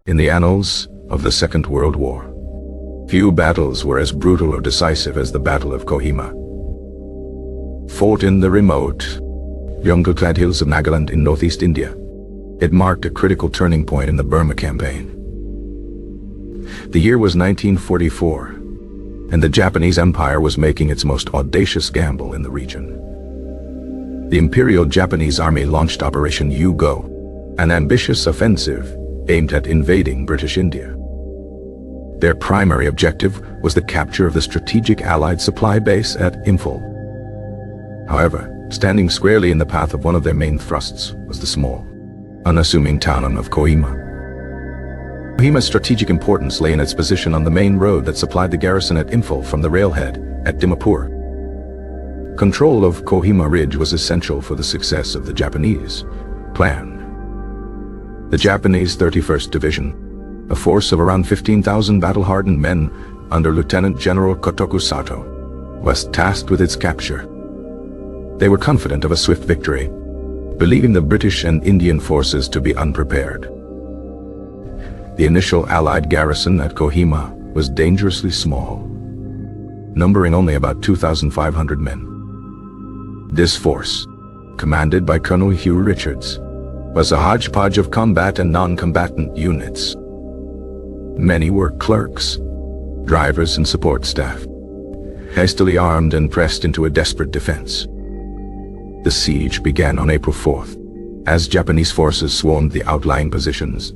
In the annals of the Second World War, few battles were as brutal or decisive as the Battle of Kohima. Fought in the remote, jungle-clad hills of Nagaland in northeast India, it marked a critical turning point in the Burma campaign. The year was 1944, and the Japanese Empire was making its most audacious gamble in the region. The Imperial Japanese Army launched Operation U-Go, an ambitious offensive aimed at invading British India. Their primary objective was the capture of the strategic Allied supply base at Imphal. However, standing squarely in the path of one of their main thrusts was the small, unassuming town of Kohima. Kohima's strategic importance lay in its position on the main road that supplied the garrison at Imphal from the railhead at Dimapur. Control of Kohima Ridge was essential for the success of the Japanese plan. The Japanese 31st Division, a force of around 15,000 battle-hardened men under Lieutenant General Kotoku Sato, was tasked with its capture. They were confident of a swift victory, believing the British and Indian forces to be unprepared. The initial Allied garrison at Kohima was dangerously small, numbering only about 2,500 men. This force, commanded by Colonel Hugh Richards, was a hodgepodge of combat and non-combatant units. Many were clerks, drivers and support staff, hastily armed and pressed into a desperate defense. The siege began on April 4th, as Japanese forces swarmed the outlying positions.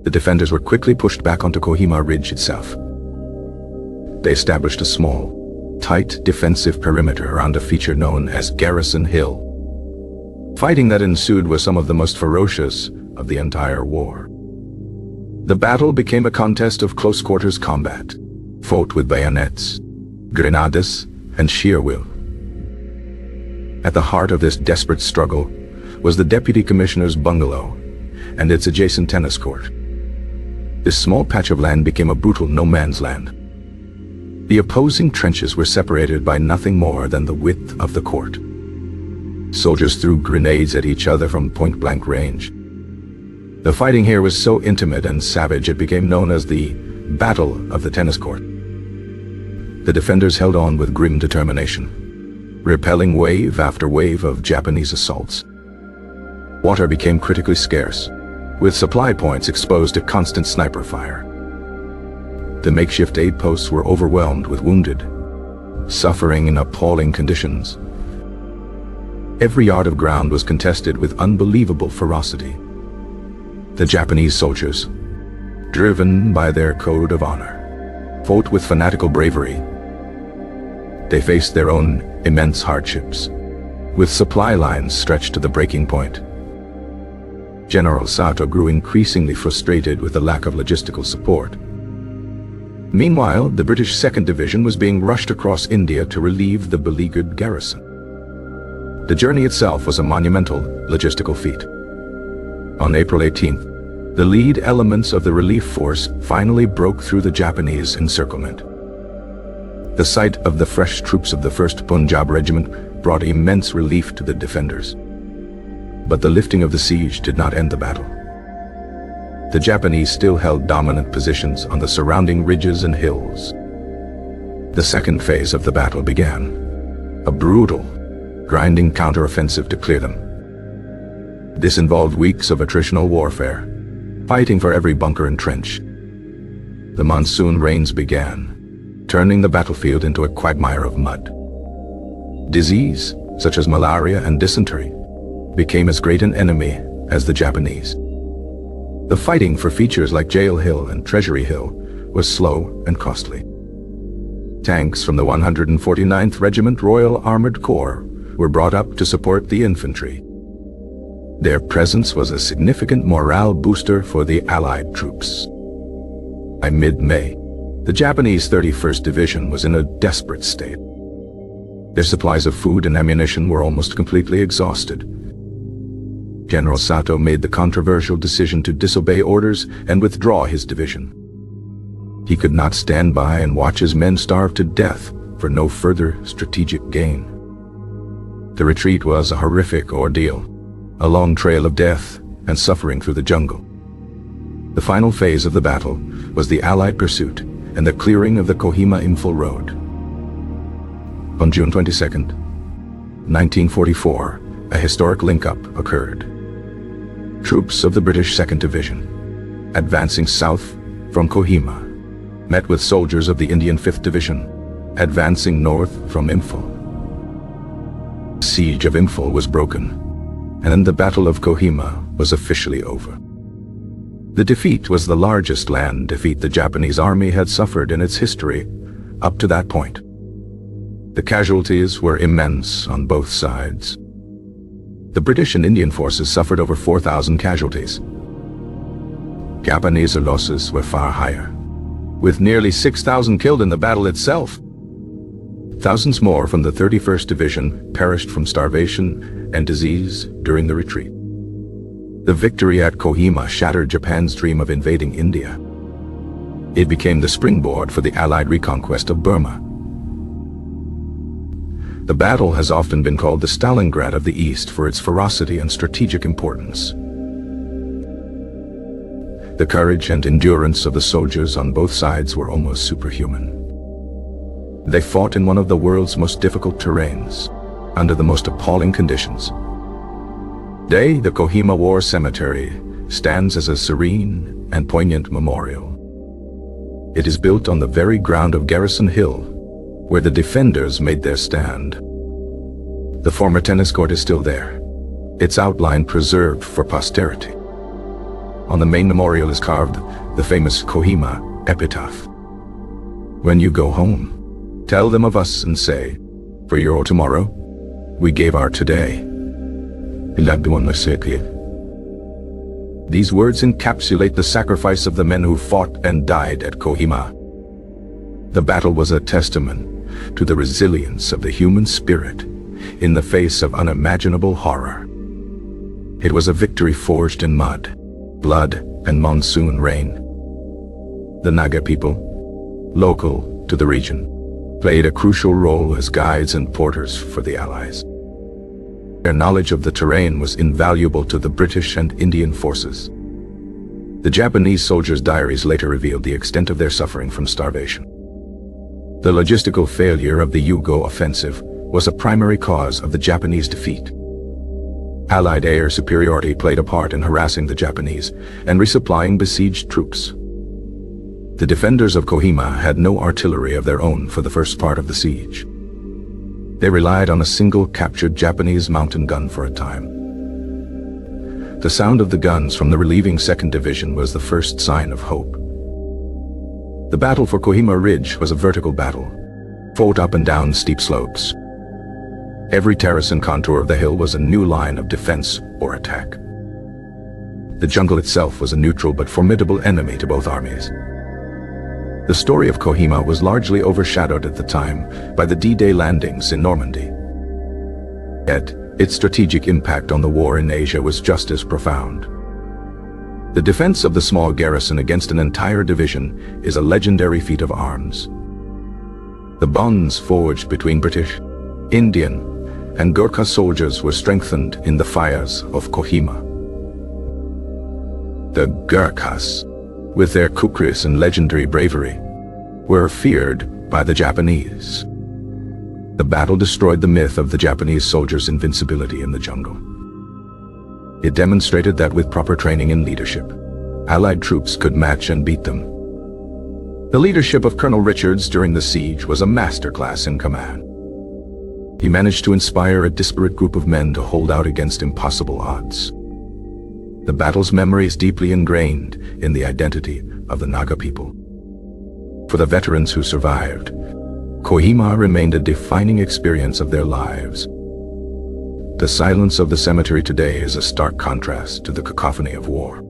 The defenders were quickly pushed back onto Kohima Ridge itself. They established a small, tight defensive perimeter around a feature known as Garrison Hill. Fighting that ensued was some of the most ferocious of the entire war. The battle became a contest of close-quarters combat, fought with bayonets, grenades, and sheer will. At the heart of this desperate struggle was the Deputy Commissioner's bungalow and its adjacent tennis court. This small patch of land became a brutal no-man's land. The opposing trenches were separated by nothing more than the width of the court. Soldiers threw grenades at each other from point-blank range. The fighting here was so intimate and savage it became known as the Battle of the Tennis Court. The defenders held on with grim determination, repelling wave after wave of Japanese assaults. Water became critically scarce, with supply points exposed to constant sniper fire. The makeshift aid posts were overwhelmed with wounded, suffering in appalling conditions. Every yard of ground was contested with unbelievable ferocity. The Japanese soldiers, driven by their code of honor, fought with fanatical bravery. They faced their own immense hardships, with supply lines stretched to the breaking point. General Sato grew increasingly frustrated with the lack of logistical support. Meanwhile, the British 2nd Division was being rushed across India to relieve the beleaguered garrison. The journey itself was a monumental logistical feat. On April 18th, the lead elements of the relief force finally broke through the Japanese encirclement. The sight of the fresh troops of the 1st Punjab Regiment brought immense relief to the defenders. But the lifting of the siege did not end the battle. The Japanese still held dominant positions on the surrounding ridges and hills. The second phase of the battle began, a brutal, grinding counteroffensive to clear them. This involved weeks of attritional warfare, fighting for every bunker and trench. The monsoon rains began, turning the battlefield into a quagmire of mud. Disease, such as malaria and dysentery, became as great an enemy as the Japanese. The fighting for features like Jail Hill and Treasury Hill was slow and costly. Tanks from the 149th Regiment Royal Armored Corps were brought up to support the infantry. Their presence was a significant morale booster for the Allied troops. By mid-May, the Japanese 31st Division was in a desperate state. Their supplies of food and ammunition were almost completely exhausted. General Sato made the controversial decision to disobey orders and withdraw his division. He could not stand by and watch his men starve to death for no further strategic gain. The retreat was a horrific ordeal, a long trail of death and suffering through the jungle. The final phase of the battle was the Allied pursuit and the clearing of the Kohima Imphal Road. On June 22, 1944, a historic link-up occurred. Troops of the British 2nd Division, advancing south from Kohima, met with soldiers of the Indian 5th Division, advancing north from Imphal. The siege of Imphal was broken, and the Battle of Kohima was officially over. The defeat was the largest land defeat the Japanese army had suffered in its history up to that point. The casualties were immense on both sides. The British and Indian forces suffered over 4,000 casualties. Japanese losses were far higher, with nearly 6,000 killed in the battle itself. Thousands more from the 31st Division perished from starvation and disease during the retreat. The victory at Kohima shattered Japan's dream of invading India. It became the springboard for the Allied reconquest of Burma. The battle has often been called the Stalingrad of the East for its ferocity and strategic importance. The courage and endurance of the soldiers on both sides were almost superhuman. They fought in one of the world's most difficult terrains, under the most appalling conditions. Today, the Kohima War Cemetery stands as a serene and poignant memorial. It is built on the very ground of Garrison Hill, where the defenders made their stand. The former tennis court is still there, its outline preserved for posterity. On the main memorial is carved the famous Kohima epitaph. When you go home, tell them of us and say, for your tomorrow, we gave our today. These words encapsulate the sacrifice of the men who fought and died at Kohima. The battle was a testament to the resilience of the human spirit in the face of unimaginable horror. It was a victory forged in mud, blood, and monsoon rain. The Naga people, local to the region, played a crucial role as guides and porters for the Allies. Their knowledge of the terrain was invaluable to the British and Indian forces. The Japanese soldiers' diaries later revealed the extent of their suffering from starvation. The logistical failure of the Yugo offensive was a primary cause of the Japanese defeat. Allied air superiority played a part in harassing the Japanese and resupplying besieged troops. The defenders of Kohima had no artillery of their own for the first part of the siege. They relied on a single captured Japanese mountain gun for a time. The sound of the guns from the relieving 2nd Division was the first sign of hope. The battle for Kohima Ridge was a vertical battle, fought up and down steep slopes. Every terrace and contour of the hill was a new line of defense or attack. The jungle itself was a neutral but formidable enemy to both armies. The story of Kohima was largely overshadowed at the time by the D-Day landings in Normandy. Yet, its strategic impact on the war in Asia was just as profound. The defense of the small garrison against an entire division is a legendary feat of arms. The bonds forged between British, Indian, and Gurkha soldiers were strengthened in the fires of Kohima. The Gurkhas, with their kukris and legendary bravery, were feared by the Japanese. The battle destroyed the myth of the Japanese soldiers' invincibility in the jungle. It demonstrated that with proper training and leadership, Allied troops could match and beat them. The leadership of Colonel Richards during the siege was a masterclass in command. He managed to inspire a disparate group of men to hold out against impossible odds. The battle's memory is deeply ingrained in the identity of the Naga people. For the veterans who survived, Kohima remained a defining experience of their lives. The silence of the cemetery today is a stark contrast to the cacophony of war.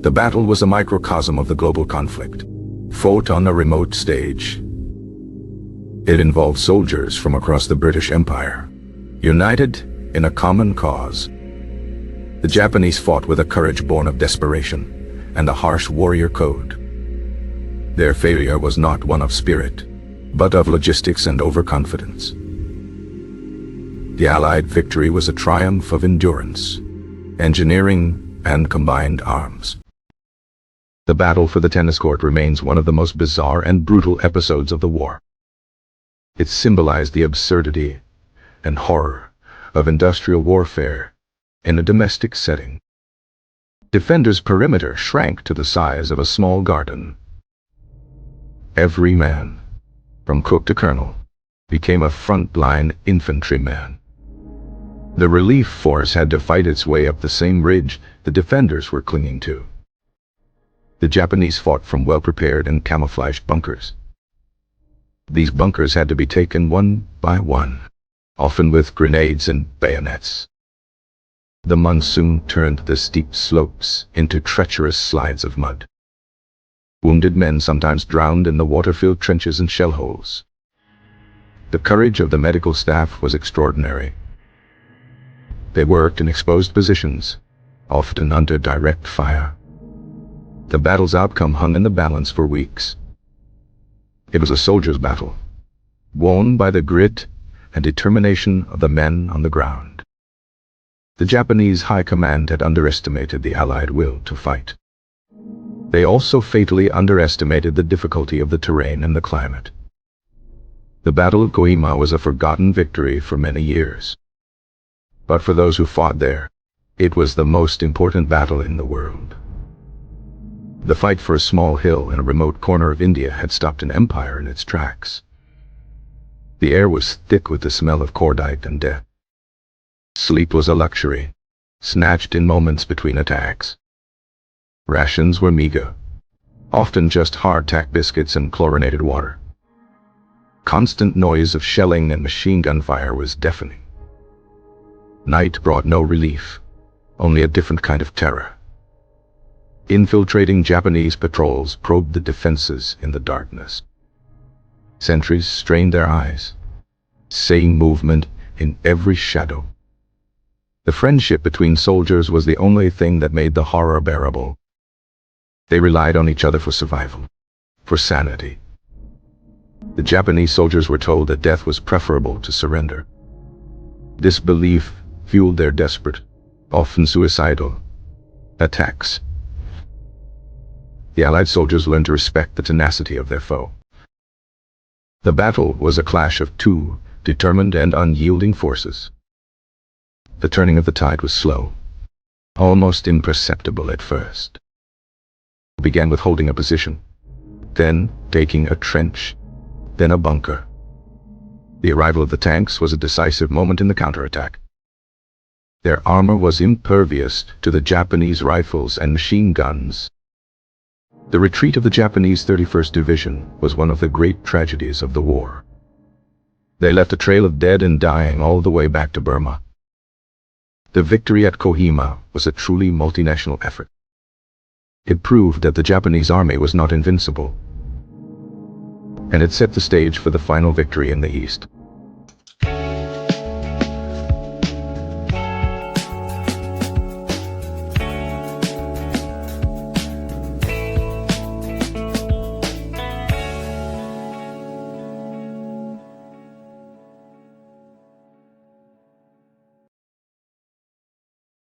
The battle was a microcosm of the global conflict, fought on a remote stage. It involved soldiers from across the British Empire, united in a common cause. The Japanese fought with a courage born of desperation and a harsh warrior code. Their failure was not one of spirit, but of logistics and overconfidence. The Allied victory was a triumph of endurance, engineering, and combined arms. The battle for the tennis court remains one of the most bizarre and brutal episodes of the war. It symbolized the absurdity and horror of industrial warfare in a domestic setting. Defenders' perimeter shrank to the size of a small garden. Every man, from cook to colonel, became a front-line infantryman. The relief force had to fight its way up the same ridge the defenders were clinging to. The Japanese fought from well-prepared and camouflaged bunkers. These bunkers had to be taken one by one, often with grenades and bayonets. The monsoon turned the steep slopes into treacherous slides of mud. Wounded men sometimes drowned in the water-filled trenches and shell holes. The courage of the medical staff was extraordinary. They worked in exposed positions, often under direct fire. The battle's outcome hung in the balance for weeks. It was a soldier's battle, won by the grit and determination of the men on the ground. The Japanese High Command had underestimated the Allied will to fight. They also fatally underestimated the difficulty of the terrain and the climate. The Battle of Kohima was a forgotten victory for many years. But for those who fought there, it was the most important battle in the world. The fight for a small hill in a remote corner of India had stopped an empire in its tracks. The air was thick with the smell of cordite and death. Sleep was a luxury, snatched in moments between attacks. Rations were meager, often just hardtack biscuits and chlorinated water. Constant noise of shelling and machine gun fire was deafening. Night brought no relief, only a different kind of terror. Infiltrating Japanese patrols probed the defenses in the darkness. Sentries strained their eyes, seeing movement in every shadow. The friendship between soldiers was the only thing that made the horror bearable. They relied on each other for survival, for sanity. The Japanese soldiers were told that death was preferable to surrender. This belief fueled their desperate, often suicidal, attacks. The Allied soldiers learned to respect the tenacity of their foe. The battle was a clash of two determined and unyielding forces. The turning of the tide was slow, almost imperceptible at first. It began with holding a position, then taking a trench, then a bunker. The arrival of the tanks was a decisive moment in the counterattack. Their armor was impervious to the Japanese rifles and machine guns. The retreat of the Japanese 31st Division was one of the great tragedies of the war. They left a trail of dead and dying all the way back to Burma. The victory at Kohima was a truly multinational effort. It proved that the Japanese army was not invincible, and it set the stage for the final victory in the East.